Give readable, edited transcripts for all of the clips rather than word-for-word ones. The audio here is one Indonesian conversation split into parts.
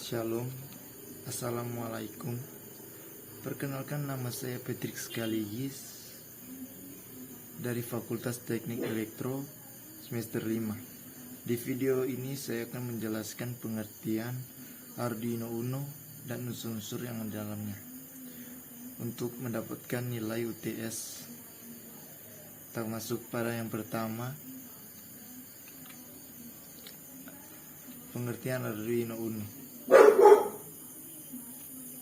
Shalom, Assalamualaikum. Perkenalkan, nama saya Patrick Skaligis dari Fakultas Teknik Elektro semester 5. Di video ini saya akan menjelaskan pengertian Arduino Uno dan unsur-unsur yang di dalamnya untuk mendapatkan nilai UTS. Kita masuk pada yang pertama, pengertian Arduino Uno.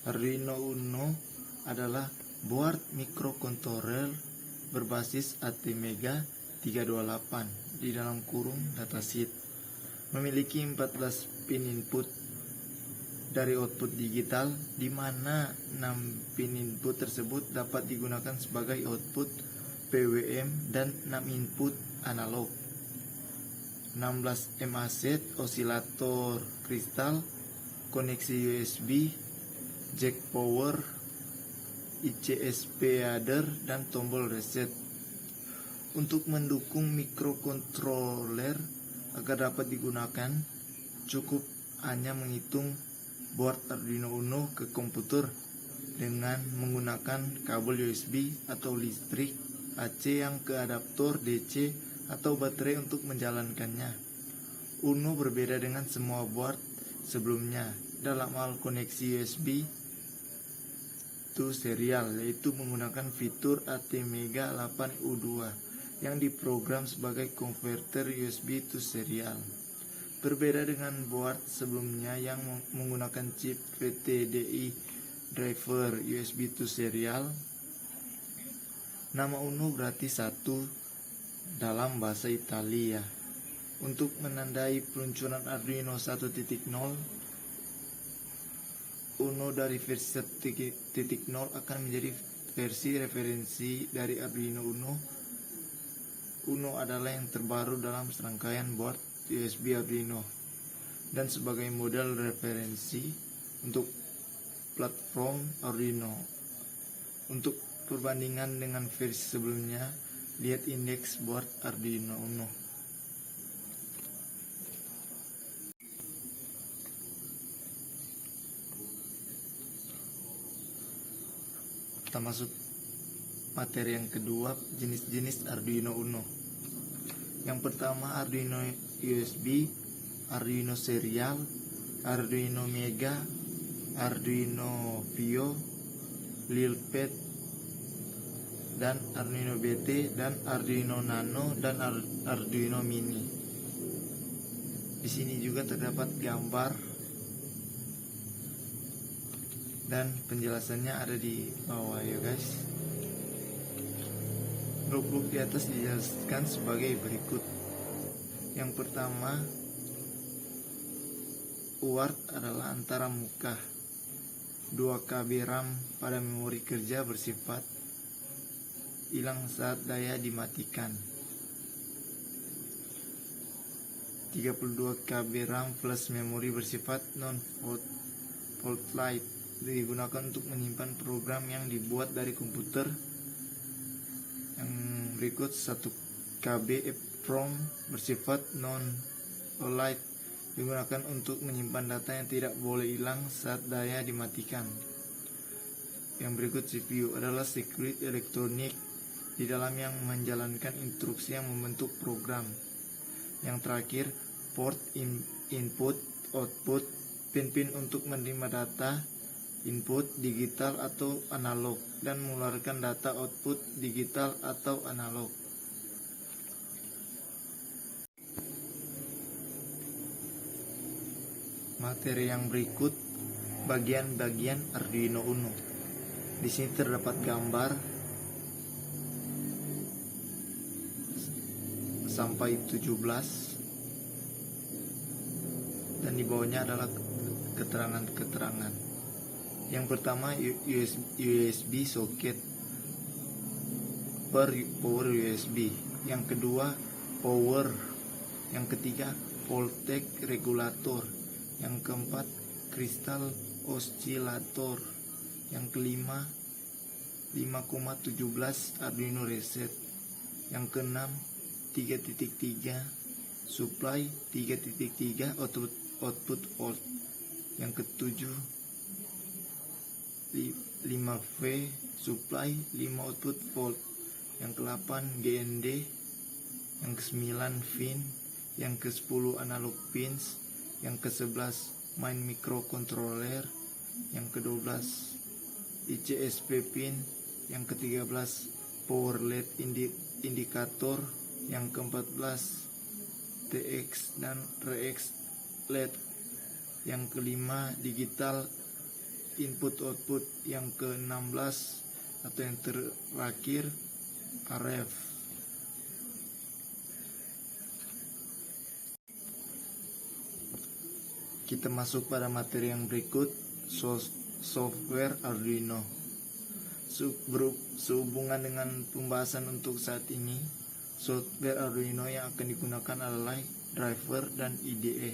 Arduino Uno adalah board microcontroller berbasis ATmega 328 di dalam kurung datasheet. Memiliki 14 pin input dari output digital, di mana 6 pin input tersebut dapat digunakan sebagai output PWM dan 6 input analog. 16 MAZ osilator kristal, koneksi USB, jack power, ICSP adder, dan tombol reset. Untuk mendukung microcontroller agar dapat digunakan, cukup hanya menghitung board Arduino Uno ke komputer dengan menggunakan kabel USB atau listrik AC yang ke adaptor DC atau baterai untuk menjalankannya. Uno berbeda dengan semua board sebelumnya dalam hal koneksi USB to serial, yaitu menggunakan fitur ATmega 8U2 yang diprogram sebagai konverter USB to serial. Berbeda dengan board sebelumnya yang menggunakan chip VTDI driver USB to serial. Nama Uno berarti satu dalam bahasa Italia. Untuk menandai peluncuran Arduino 1.0, Uno dari versi 1.0 akan menjadi versi referensi dari Arduino Uno. Uno adalah yang terbaru dalam serangkaian board USB Arduino dan sebagai model referensi untuk platform Arduino. Untuk perbandingan dengan versi sebelumnya, lihat indeks board Arduino Uno. Kita masuk materi yang kedua, jenis-jenis Arduino Uno. Yang pertama, Arduino USB, Arduino serial, Arduino Mega, Arduino Vio, Lilpad, dan Arduino BT, dan Arduino Nano, dan Arduino Mini. Di sini juga terdapat gambar dan penjelasannya ada di bawah ya guys. Blok-blok di atas dijelaskan sebagai berikut. Yang pertama, UART adalah antara muka. 2 KB RAM pada memori kerja bersifat hilang saat daya dimatikan. 32 KB RAM plus memori bersifat non-volatile digunakan untuk menyimpan program yang dibuat dari komputer. Yang berikut, 1 KB EEPROM bersifat non-volatile digunakan untuk menyimpan data yang tidak boleh hilang saat daya dimatikan. Yang berikut, CPU adalah circuit elektronik di dalam yang menjalankan instruksi yang membentuk program. Yang terakhir, port input output, pin-pin untuk menerima data input digital atau analog dan mengeluarkan data output digital atau analog. Materi yang berikut, bagian-bagian Arduino Uno. Di sini terdapat gambar sampai 17 dan di bawahnya adalah keterangan-keterangan. Yang pertama, USB socket per power USB. Yang kedua, power. Yang ketiga, voltage regulator. Yang keempat, kristal oscillator. Yang kelima, 5,17 Arduino reset. Yang keenam, 3.3 supply, 3.3 output volt. Yang ketujuh 5V supply 5 output volt. Yang ke-8 GND. Yang ke-9 VIN. Yang ke-10 analog pins. Yang ke-11 main microcontroller. Yang ke-12 ICSP pin. Yang ke-13 power LED indikator. Yang ke-14 TX dan RX LED. Yang ke-5 digital input output. Yang ke-16 atau yang terakhir RF. Kita masuk pada materi yang berikut, software Arduino. Sehubungan dengan pembahasan untuk saat ini, software Arduino yang akan digunakan adalah driver dan IDE.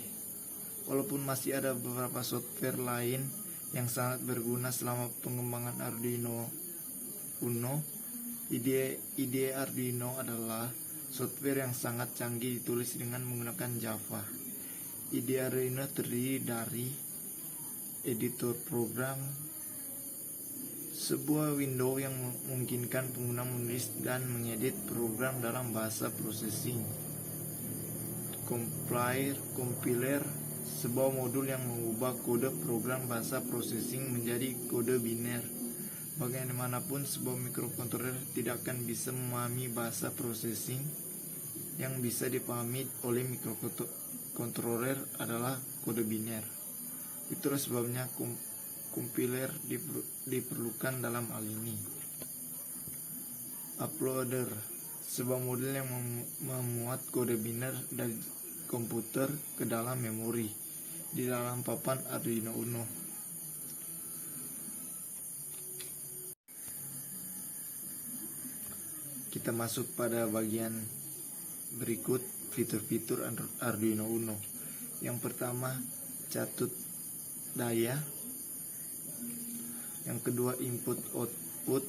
Walaupun masih ada beberapa software lain yang sangat berguna selama pengembangan Arduino Uno, IDE Arduino adalah software yang sangat canggih ditulis dengan menggunakan Java. IDE Arduino terdiri dari editor program, sebuah window yang memungkinkan pengguna menulis dan mengedit program dalam bahasa processing, compiler, sebuah modul yang mengubah kode program bahasa processing menjadi kode biner. Bagaimanapun sebuah microcontroller tidak akan bisa memahami bahasa processing. Yang bisa dipahami oleh microcontroller adalah kode biner. Itulah sebabnya compiler diperlukan dalam hal ini. Uploader, sebuah modul yang memuat kode biner dari komputer ke dalam memori di dalam papan Arduino Uno. Kita masuk pada bagian berikut fitur-fitur Arduino Uno. Yang pertama, catut daya. Yang kedua, input output.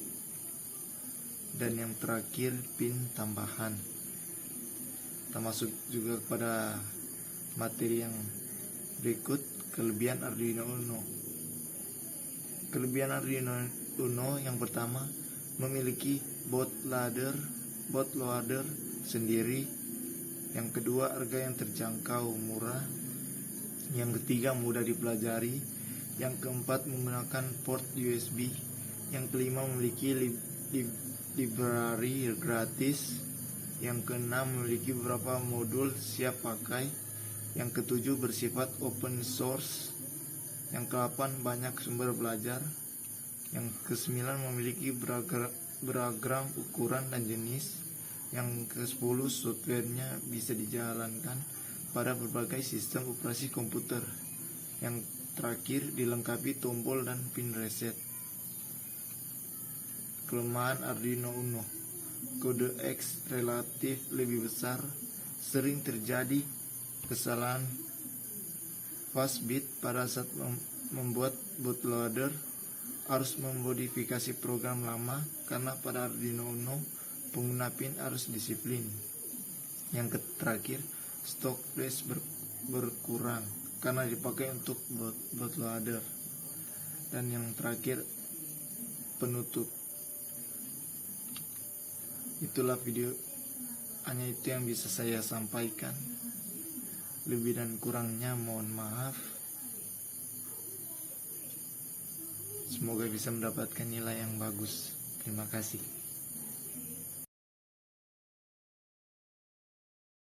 Dan yang terakhir, pin tambahan. Kita masuk juga kepada materi yang berikut, kelebihan Arduino Uno. Kelebihan Arduino Uno yang pertama, memiliki bootloader sendiri. Yang kedua, harga yang terjangkau, murah. Yang ketiga, mudah dipelajari. Yang keempat, menggunakan port USB. Yang kelima, memiliki library gratis. Yang keenam, memiliki beberapa modul siap pakai. Yang ketujuh, bersifat open source. Yang ke-8, banyak sumber belajar. Yang ke-9, memiliki beragam ukuran dan jenis. Yang ke-10, softwarenya bisa dijalankan pada berbagai sistem operasi komputer. Yang terakhir, dilengkapi tombol dan pin reset. Kelemahan Arduino Uno, kode X relatif lebih besar. Sering terjadi kesalahan fast bit pada saat membuat bootloader. Harus memodifikasi program lama karena pada Arduino Uno pengguna pin harus disiplin. Yang terakhir, stok flash berkurang karena dipakai untuk bootloader. Dan yang terakhir, penutup. Itulah video, hanya itu yang bisa saya sampaikan. Lebih dan kurangnya mohon maaf. Semoga bisa mendapatkan nilai yang bagus. Terima kasih.